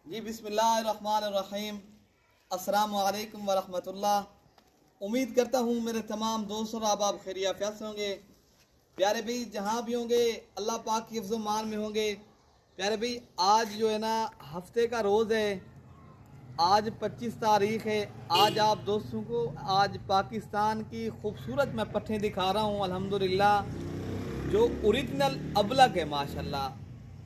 जी बिस्मिल्लाहिर्रहमानिर्रहीम। अस्सलामु अलैकुम वरहमतुल्लाह। उम्मीद करता हूँ मेरे तमाम दोस्त और आप खैरियत से होंगे। प्यारे भाई जहाँ भी होंगे अल्लाह पाक की हिफ्ज़ मान में होंगे। प्यारे भाई आज जो है ना हफ्ते का रोज़ है, आज 25 तारीख़ है। आज आप दोस्तों को आज पाकिस्तान की खूबसूरत मैं पट्टें दिखा रहा हूँ अल्हम्दुलिल्लाह, जो ओरिजिनल अबलग है माशाल्लाह।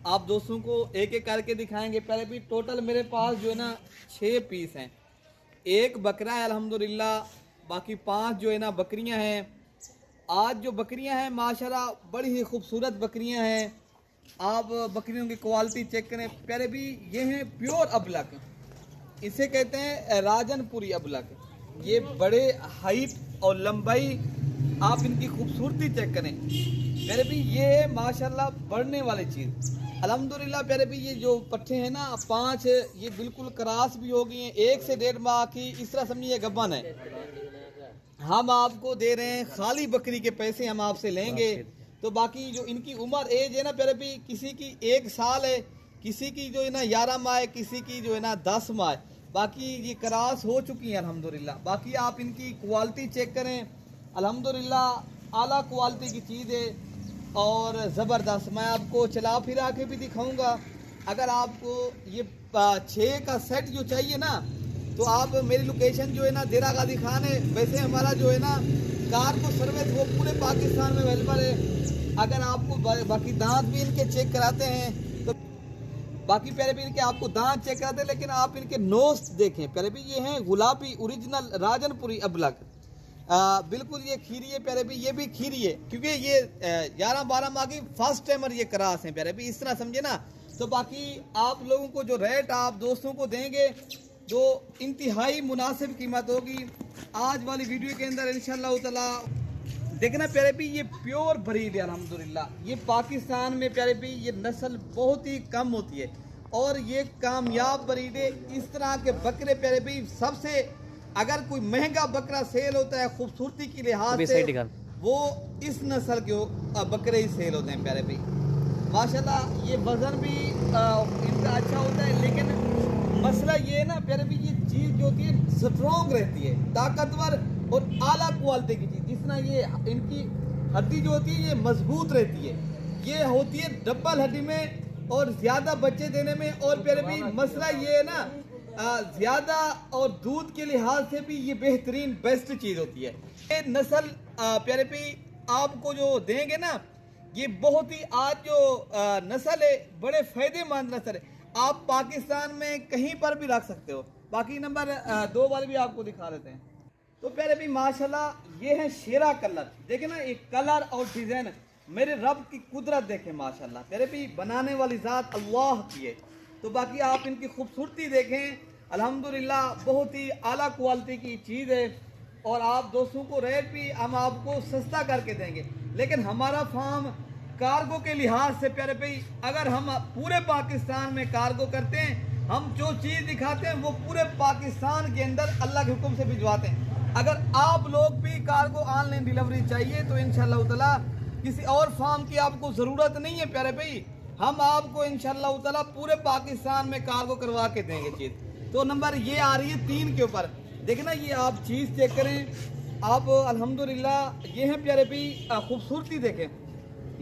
आप दोस्तों को एक एक करके दिखाएंगे। पहले भी टोटल मेरे पास जो है ना 6 पीस हैं। एक बकरा है अल्हम्दुलिल्लाह, बाकी 5 जो है ना बकरियां हैं। आज जो बकरियां हैं माशाल्लाह बड़ी ही खूबसूरत बकरियां हैं। आप बकरियों की क्वालिटी चेक करें। पहले भी ये हैं प्योर अबलग, इसे कहते हैं राजनपुरी अबलग। ये बड़े हाइट और लंबाई, आप इनकी खूबसूरती चेक करें। प्यारे भी ये है माशाल्लाह बढ़ने वाली चीज़ अल्हम्दुलिल्लाह। प्यारे भी ये जो पट्टे हैं ना 5, ये बिल्कुल क्रॉस भी हो गई हैं, 1 से 1.5 माह की, इस तरह समझिए गब्बन है। हम आपको दे रहे हैं खाली बकरी के पैसे हम आपसे लेंगे। तो बाकी जो इनकी उम्र एज है ना प्यारे भी, किसी की 1 साल है, किसी की जो है ना 11 माह है, किसी की जो है ना 10 माह है। बाकी ये क्रॉस हो चुकी है अल्हम्दुलिल्लाह। बाकी आप इनकी क्वालिटी चेक करें अल्हम्दुलिल्लाह, आला क्वालिटी की चीज़ है और ज़बरदस्त। मैं आपको चला फिरा के भी दिखाऊंगा। अगर आपको ये 6 का सेट जो चाहिए ना, तो आप मेरी लोकेशन जो है ना देरा गाजी खान है। वैसे हमारा जो है ना कार को सर्विस वो पूरे पाकिस्तान में अवेलेबल है। अगर आपको बाकी दांत भी इनके चेक कराते हैं तो बाकी प्यारे भी इनके आपको दांत चेक कराते हैं, लेकिन आप इनके नोज देखें। प्यारे भी ये हैं गुलाबी ओरिजिनल राजनपुरी अबलग। बिल्कुल ये खीरी है प्यारे भी, ये भी खीरी है क्योंकि ये 11-12 माह की फर्स्ट टाइमर ये क्रॉस है प्यारे भी, इस तरह समझे ना। तो बाकी आप लोगों को जो रेट आप दोस्तों को देंगे जो इंतहाई मुनासिब कीमत होगी आज वाली वीडियो के अंदर इंशाअल्लाह ताला। देखना प्यारे भी ये प्योर ब्रीड है अल्हम्दुलिल्लाह। ये पाकिस्तान में प्यारे भी ये नस्ल बहुत ही कम होती है और ये कामयाब ब्रीड है। इस तरह के बकरे प्यारे भी सबसे, अगर कोई महंगा बकरा सेल होता है खूबसूरती की लिहाज से, वो इस नस्ल के बकरे ही सेल होते हैं प्यारे भाई माशाल्लाह। ये वजन भी इनका अच्छा होता है, लेकिन मसला ये है ना प्यारे भाई, ये चीज़ जो होती है स्ट्रॉन्ग रहती है, ताकतवर और आला क्वालिटी की चीज़। जिस तरह ये इनकी हड्डी जो होती है ये मजबूत रहती है, ये होती है डबल हड्डी में और ज़्यादा बच्चे देने में। और प्यारे भाई मसला ये है ना ज़्यादा और दूध के लिहाज से भी ये बेहतरीन बेस्ट चीज़ होती है। ये नस्ल प्यारे भी आपको जो देंगे ना, ये बहुत ही आज जो नस्ल है बड़े फ़ायदेमंद नस्ल है। आप पाकिस्तान में कहीं पर भी रख सकते हो। बाकी नंबर 2 वाले भी आपको दिखा देते हैं। तो प्यारे भी माशाल्लाह ये है शेरा कलर। देखे ना एक कलर और डिज़ाइन, मेरे रब की कुदरत देखें माशाल्लाह। प्यारे भी बनाने वाली ज़ात अल्लाह की है। तो बाकी आप इनकी खूबसूरती देखें अल्हम्दुलिल्लाह, बहुत ही आला क्वालिटी की चीज़ है। और आप दोस्तों को रेट भी हम आपको सस्ता करके देंगे, लेकिन हमारा फार्म कार्गो के लिहाज से प्यारे भाई, अगर हम पूरे पाकिस्तान में कार्गो करते हैं, हम जो चीज़ दिखाते हैं वो पूरे पाकिस्तान के अंदर अल्लाह के हुक्म से भिजवाते हैं। अगर आप लोग भी कार्गो ऑनलाइन डिलीवरी चाहिए तो इंशाअल्लाह ताला किसी और फार्म की आपको ज़रूरत नहीं है प्यारे भाई, हम आपको इंशाअल्लाह ताला पूरे पाकिस्तान में कार्गो करवा के देंगे चीज़। तो नंबर ये आ रही है 3 के ऊपर। देखना ये आप चीज़ चेक करें आप अल्हम्दुलिल्लाह। ये है प्यारे भी खूबसूरती देखें।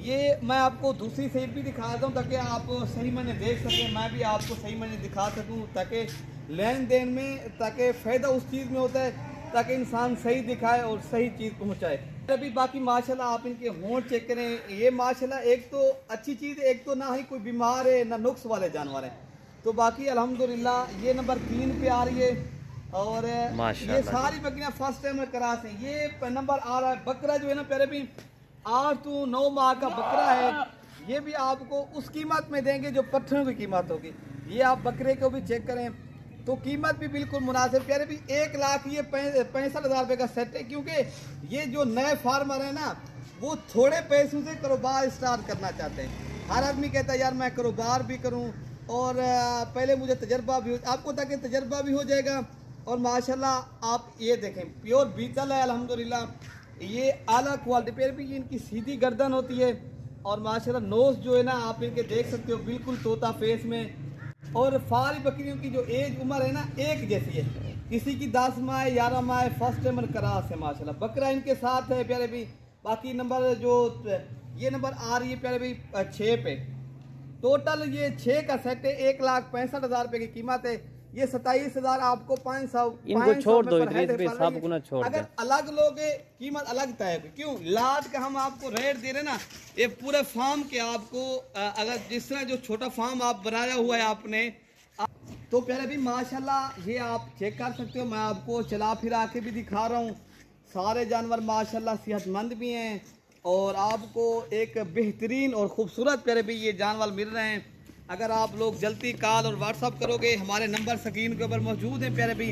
ये मैं आपको दूसरी साइड भी दिखा देता हूँ ताकि आप सही मैंने देख सकें, मैं भी आपको सही मैंने दिखा सकूँ, ताकि लेन देन में ताकि फ़ायदा उस चीज़ में होता है ताकि इंसान सही दिखाए और सही चीज़ पहुँचाए। अभी बाकी माशाल्लाह आप इनके होंठ चेक करें। ये माशाल्लाह एक तो अच्छी चीज़ है, एक तो ना ही कोई बीमार है ना नुक्स वाले जानवर हैं। तो बाकी अल्हम्दुलिल्लाह ये नंबर 3 पे आ रही है। और ये सारी बकरियां फर्स्ट टाइम क्रॉस हैं। ये नंबर आ रहा है बकरा जो है ना प्यारे भी 8 to 9 माह का बकरा है। ये भी आपको उस कीमत में देंगे जो पट्ठों की कीमत होगी। ये आप बकरे को भी चेक करें तो कीमत भी बिल्कुल मुनासिब प्यारे भी 1 लाख ये 65,000 रुपये का सेट है। क्योंकि ये जो नए फार्मर है ना वो थोड़े पैसों से कारोबार स्टार्ट करना चाहते हैं। हर आदमी कहता है यार मैं कारोबार भी करूं और पहले मुझे तजर्बा भी हो, आपको ताकि तजर्बा भी हो जाएगा। और माशाल्लाह आप ये देखें प्योर बीतल है अल्हम्दुलिल्लाह। ये आला क्वालिटी पे भी इनकी सीधी गर्दन होती है और माशाल्लाह नोज जो है ना आप इनके देख सकते हो बिल्कुल तोता फेस में। और सारी बकरियों की जो एज उम्र है ना एक जैसी है, किसी की 10 माह 11 माह फर्स्ट टाइम करास है माशाल्लाह। बकरा इनके साथ है प्यारे भाई। बाकी नंबर जो ये नंबर आ रही है प्यारे भाई 6 पे। टोटल ये 6 का सेट है, 1,65,000 रुपए की कीमत है। ये 27,000 आपको 500 इनको छोड़ दो सब को ना छोड़ अगर अलग लोगे कीमत अलग तय है। क्यों लाद का हम आपको रेट दे रहे ना, ये पूरे फार्म के आपको अगर जिस तरह जो छोटा फार्म आप बनाया हुआ है आपने, तो प्यारे भी माशाल्लाह ये आप चेक कर सकते हो। मैं आपको चला फिरा के भी दिखा रहा हूँ। सारे जानवर माशाल्लाह सेहतमंद भी हैं और आपको एक बेहतरीन और ख़ूबसूरत प्यारे भी ये जानवर मिल रहे हैं। अगर आप लोग जल्दी कॉल और व्हाट्सअप करोगे, हमारे नंबर स्क्रीन के ऊपर मौजूद हैं प्यारे भी।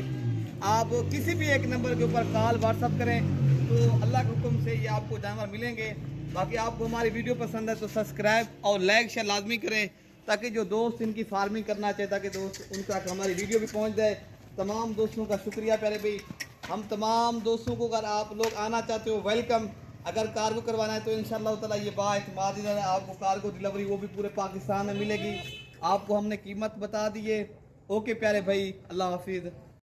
आप किसी भी एक नंबर के ऊपर कॉल व्हाट्सअप करें तो अल्लाह के हुक्म से ये आपको जानवर मिलेंगे। बाकी आपको हमारी वीडियो पसंद है तो सब्सक्राइब और लाइक शेयर लाजमी करें, ताकि जो दोस्त इनकी फार्मिंग करना चाहे ताकि दोस्त उन तक हमारी वीडियो भी पहुंच जाए। तमाम दोस्तों का शुक्रिया प्यारे भाई। हम तमाम दोस्तों को अगर आप लोग आना चाहते हो वेलकम। अगर कार्गो करवाना है तो इंशाल्लाह ताला ये बाएतमादी है, आपको कार्गो डिलीवरी वो भी पूरे पाकिस्तान में मिलेगी। आपको हमने कीमत बता दी है। ओके प्यारे भाई, अल्लाह हाफिज़।